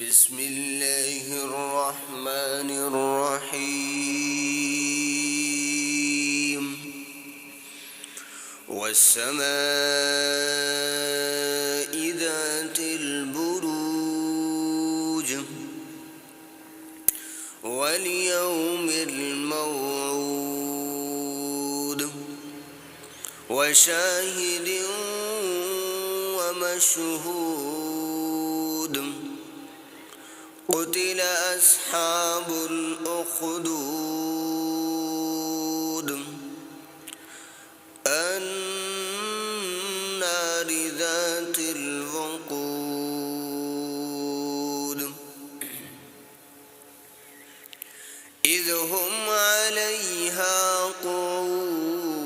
بسم الله الرحمن الرحيم والسماء ذات البروج واليوم الموعود وشاهد ومشهود قتل أصحاب الأخدود النار ذات الوقود إذ هم عليها قعود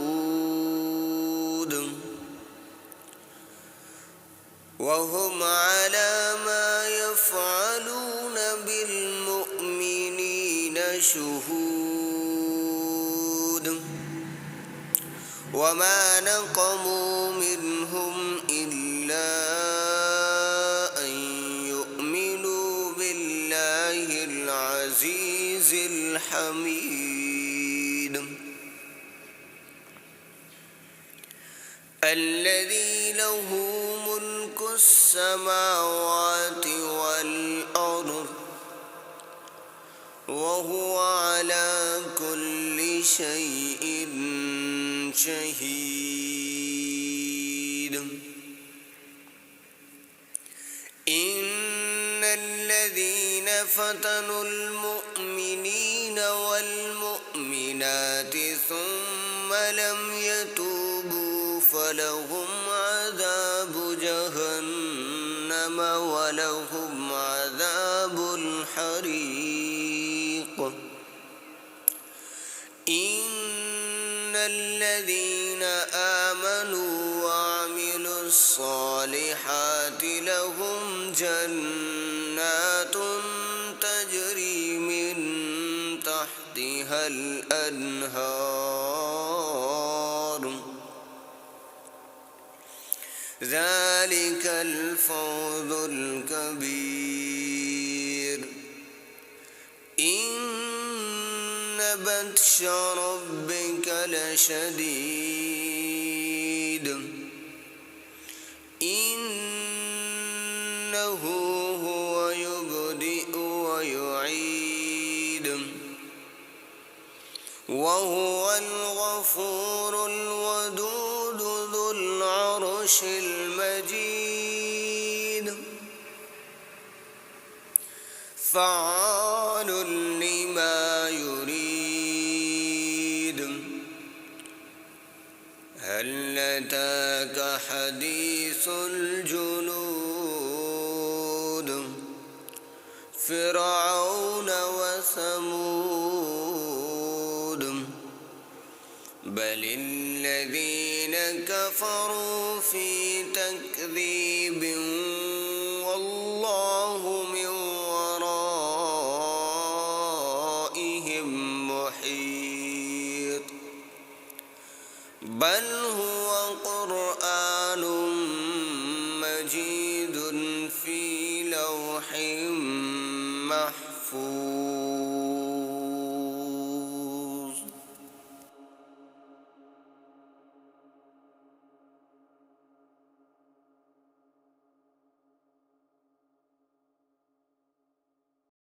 وهم على ما يفعلون بالمؤمنين شهود وما نقموا منهم إلا أن يؤمنوا بالله العزيز الحميد الذي له ملك السماوات والأرض وهو على كل شيء شهيد إن الذين فتنوا المؤمنين والمؤمنات ثم لم يتوبوا فلهم عذاب جهنم ولهم عذاب الحريق إن الذين آمنوا وعملوا الصالحات لهم جنات تجري من تحتها الأنهار ذلك الفوز الكبير إن بطش ربك لشديد إنه هو يبدئ ويعيد وهو الغفور الودود ذو العرش المجيد فعال لما يريد هل أتاك حديث الجنود فرعون وثمود بل الذين كفروا في تكذيب والله من ورائهم محيط بل هو قرآن مجيد في لوح محفوظ